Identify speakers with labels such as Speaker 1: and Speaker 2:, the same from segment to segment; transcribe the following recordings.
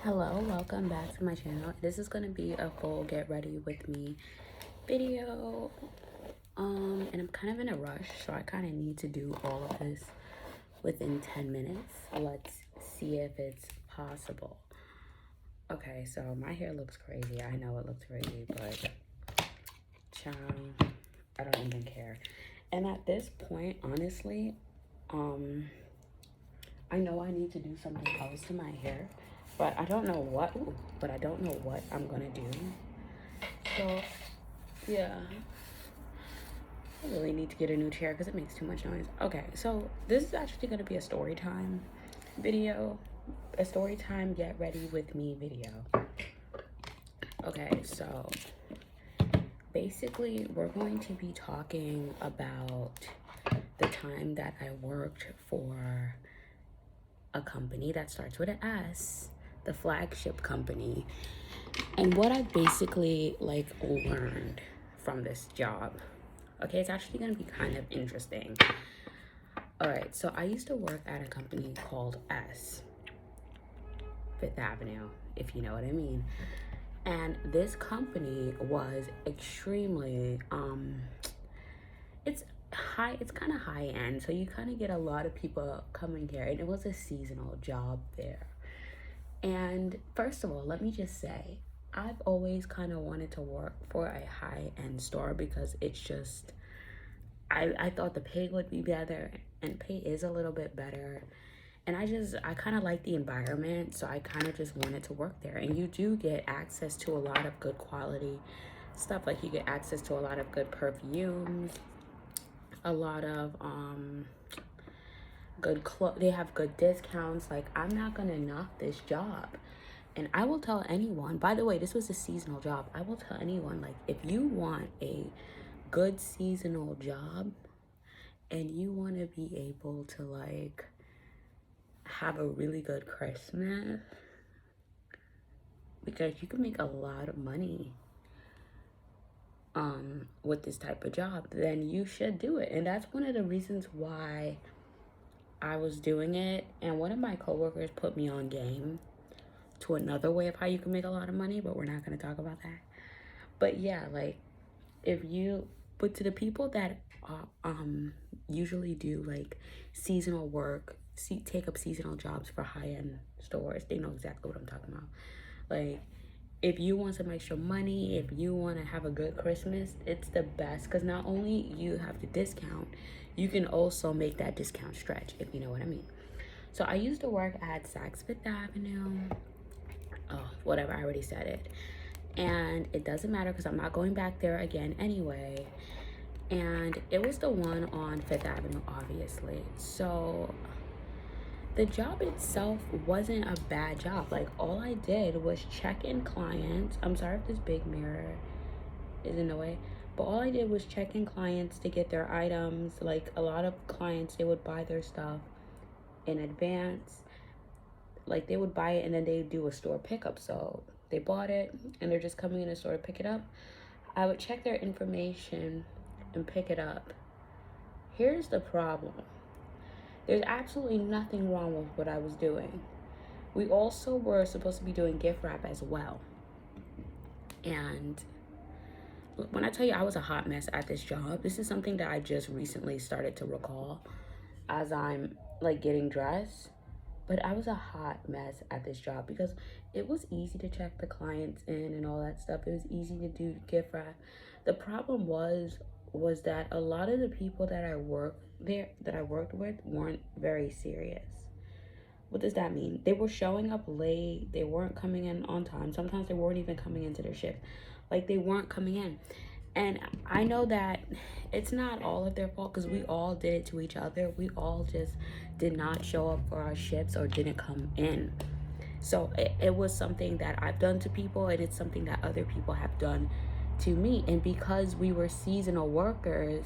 Speaker 1: Hello, welcome back to my channel. This is gonna be a full get ready with me video. And I'm kind of in a rush, so I kind of need to do all of this within 10 minutes. Let's see if it's possible. Okay, so my hair looks crazy. I know it looks crazy, but child, I don't even care. And at this point, honestly, I know I need to do something else to my hair, but I don't know what. But I don't know what I'm gonna do. So yeah, I really need to get a new chair because it makes too much noise. Okay, so this is actually gonna be a story time video, a story time get ready with me video. Okay, so basically we're going to be talking about the time that I worked for a company that starts with an S, the flagship company, and what I basically learned from this job. Okay, it's actually gonna be kind of interesting. All right, so I used to work at a company called S, Fifth Avenue, if you know what I mean. And this company was extremely it's kind of high end, so you kind of get a lot of people coming here, and it was a seasonal job there. And first of all, let me just say, I've always kind of wanted to work for a high end store because it's just, I thought the pay would be better, and pay is a little bit better. And I kind of like the environment, so I kind of just wanted to work there. And you do get access to a lot of good quality stuff. Like you get access to a lot of good perfumes, a lot of good clothes. They have good discounts. Like, I'm not gonna knock this job. And I will tell anyone, by the way, this was a seasonal job. I will tell anyone, like, if you want a good seasonal job and you want to be able to, like, have a really good Christmas, because you can make a lot of money with this type of job, then you should do it. And that's one of the reasons why I was doing it. And one of my coworkers put me on game to another way of how you can make a lot of money, but we're not going to talk about that. But yeah, like, but to the people that usually do like seasonal work, take up seasonal jobs for high-end stores, they know exactly what I'm talking about. Like, if you want some extra money, if you want to have a good Christmas, it's the best, because not only you have the discount, you can also make that discount stretch, if you know what I mean. So I used to work at Saks Fifth Avenue. Oh, whatever, I already said it. And it doesn't matter because I'm not going back there again anyway. And it was the one on Fifth Avenue, obviously. So the job itself wasn't a bad job. Like, all I did was check in clients. I'm sorry if this big mirror is in the way, but all I did was check in clients to get their items. Like, a lot of clients, they would buy their stuff in advance. Like, they would buy it and then they do a store pickup. So they bought it and they're just coming in the store to pick it up. I would check their information and pick it up. Here's the problem. There's absolutely nothing wrong with what I was doing. We also were supposed to be doing gift wrap as well. And when I tell you I was a hot mess at this job, this is something that I just recently started to recall as I'm like getting dressed. But I was a hot mess at this job because it was easy to check the clients in and all that stuff. It was easy to do gift wrap. The problem was that a lot of the people that I worked with weren't very serious. What does that mean? They were showing up late. They weren't coming in on time. Sometimes they weren't even coming into their shift. Like, they weren't coming in. And I know that it's not all of their fault because we all did it to each other. We all just did not show up for our shifts or didn't come in. So it was something that I've done to people, and it's something that other people have done to me. And because we were seasonal workers,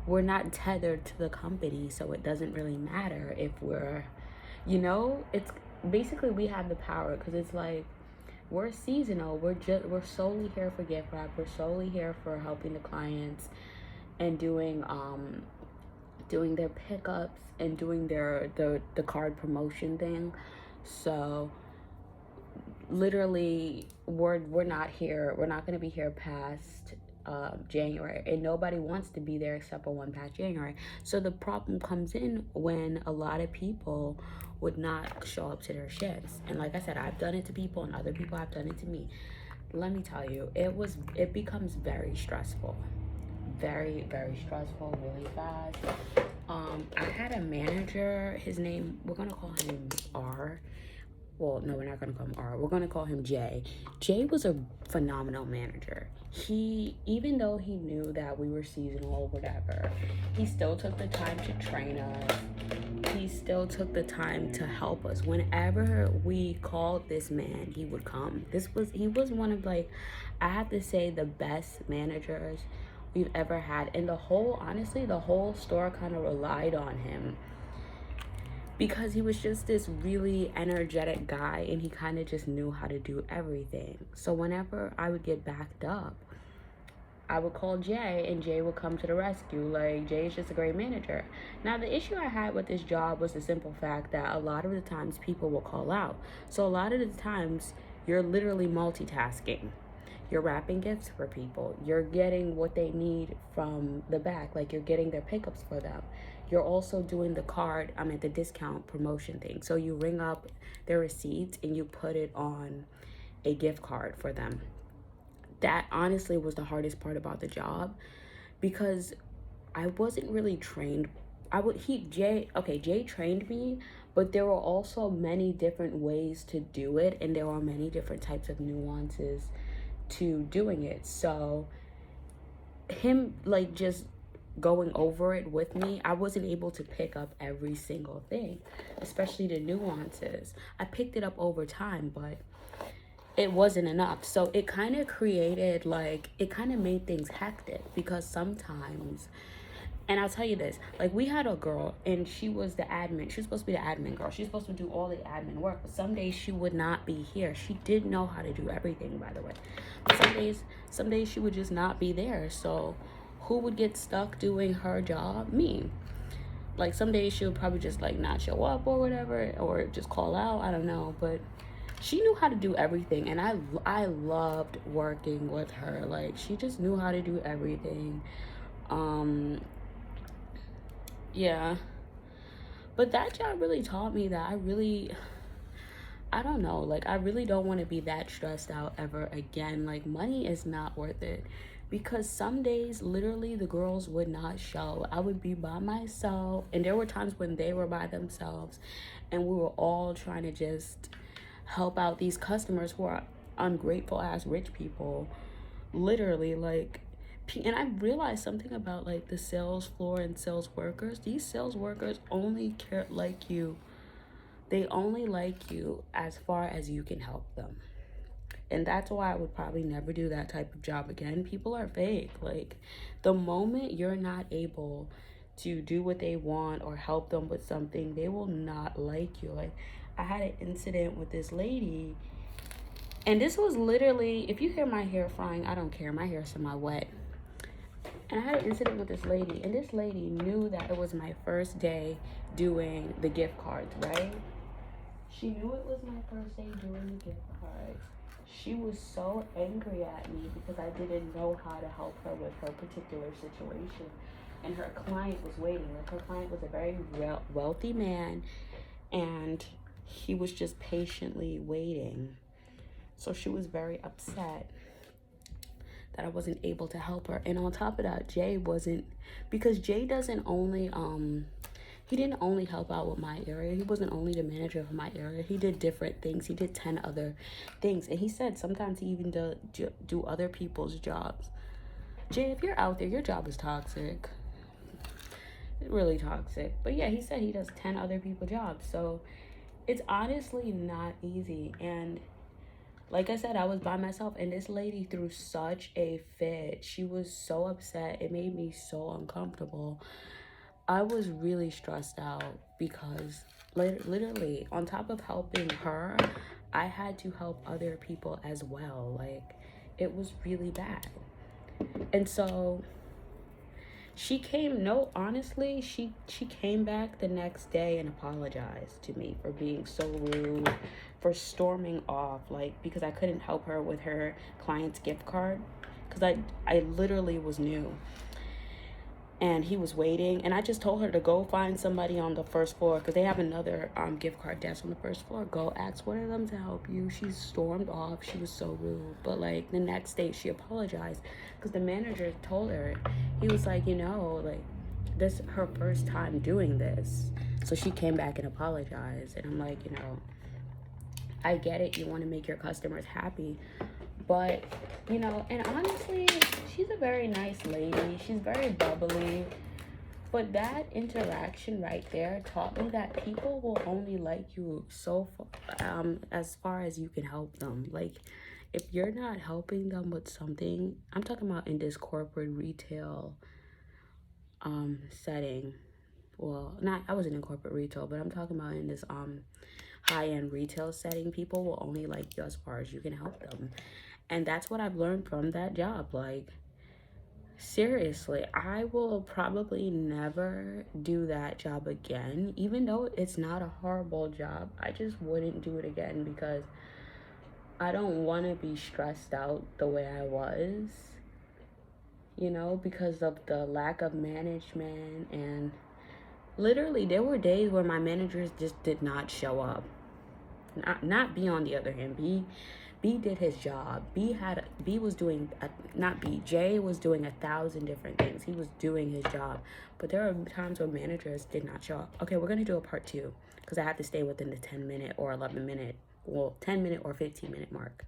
Speaker 1: we're not tethered to the company. So it doesn't really matter if it's basically we have the power, because it's like, we're seasonal. We're solely here for gift wrap. We're solely here for helping the clients and doing their pickups and doing the card promotion thing. So literally we're not here. We're not going to be here past January, and nobody wants to be there except for one past January. So the problem comes in when a lot of people would not show up to their shifts. And like I said, I've done it to people, and other people have done it to me. Let me tell you, it becomes very stressful, very stressful, really fast. I had a manager. His name, we're gonna call him R. Well, no, we're not gonna call him R. We're gonna call him Jay. Jay was a phenomenal manager. He, even though he knew that we were seasonal or whatever, he still took the time to train us. He still took the time to help us. Whenever we called this man, he would come. He was one of, like, I have to say, the best managers we've ever had. And honestly, the whole store kind of relied on him, because he was just this really energetic guy, and he kind of just knew how to do everything. So whenever I would get backed up, I would call Jay, and Jay would come to the rescue. Like, Jay is just a great manager. Now, the issue I had with this job was the simple fact that a lot of the times people will call out. So a lot of the times you're literally multitasking. You're wrapping gifts for people. You're getting what they need from the back. Like, you're getting their pickups for them. You're also doing the discount promotion thing. So you ring up their receipts and you put it on a gift card for them. That honestly was the hardest part about the job, because I wasn't really trained. Jay trained me, but there were also many different ways to do it, and there are many different types of nuances to doing it. So him, like, just going over it with me, I wasn't able to pick up every single thing, especially the nuances. I picked it up over time, but it wasn't enough. So it kind of made things hectic, because sometimes, and I'll tell you this, like, we had a girl, and she was the admin. She was supposed to be the admin girl. She was supposed to do all the admin work, but some days she would not be here. She did know how to do everything, by the way. But some days she would just not be there. So who would get stuck doing her job? Me. Like, some days she would probably just, like, not show up or whatever, or just call out. I don't know, but she knew how to do everything, and I loved working with her. Like, she just knew how to do everything. Yeah. But that job really taught me that I don't know, like, I really don't want to be that stressed out ever again. Like, money is not worth it, because some days literally the girls would not show. I would be by myself, and there were times when they were by themselves, and we were all trying to just help out these customers who are ungrateful ass rich people, literally. Like, and I realized something about, like, the sales floor and sales workers. These sales workers only like you. They only like you as far as you can help them. And that's why I would probably never do that type of job again. People are fake. Like, the moment you're not able to do what they want or help them with something, they will not like you. Like, I had an incident with this lady, and this was literally, if you hear my hair frying, I don't care. My hair is semi-wet. And I had an incident with this lady, and this lady knew that it was my first day doing the gift cards, right? She knew it was my first day doing the gift cards. She was so angry at me because I didn't know how to help her with her particular situation. And her client was waiting. Like, her client was a very wealthy man, and he was just patiently waiting. So she was very upset that I wasn't able to help her. And on top of that, Jay wasn't, because Jay doesn't only he didn't only help out with my area. He wasn't only the manager of my area. He did different things. He did 10 other things. And he said sometimes he even do other people's jobs. Jay, if you're out there, your job is toxic. Really toxic. But yeah, he said he does 10 other people's jobs. So it's honestly not easy. And like I said, I was by myself, and this lady threw such a fit. She was so upset. It made me so uncomfortable. I was really stressed out because literally, on top of helping her, I had to help other people as well. Like, it was really bad. And so She came, no, honestly, she came back the next day and apologized to me for being so rude, for storming off, like, because I couldn't help her with her client's gift card, because I literally was new, and he was waiting, and I just told her to go find somebody on the first floor, because they have another gift card desk on the first floor. Go ask one of them to help you. She stormed off. She was so rude. But like the next day she apologized, because the manager told her, he was like, you know, like, this her first time doing this. So she came back and apologized, and I'm like, you know, I get it, you want to make your customers happy, but you know, and honestly, she's a very nice lady. She's very bubbly. But that interaction right there taught me that people will only like you so far, as far as you can help them. Like, if you're not helping them with something, I'm talking about in this corporate retail setting. Well, not, I wasn't in corporate retail, but I'm talking about in this high-end retail setting. People will only like you as far as you can help them. And that's what I've learned from that job. Like, seriously, I will probably never do that job again. Even though it's not a horrible job, I just wouldn't do it again, because I don't want to be stressed out the way I was, you know, because of the lack of management. And literally there were days where my managers just did not show up. Not B, on the other hand. B did his job. B was doing not B. Jay was doing 1,000 different things. He was doing his job, but there are times where managers did not show up. Okay, we're gonna do a part 2, because I have to stay within the 10-minute or 11-minute, well, 10-minute or 15-minute mark.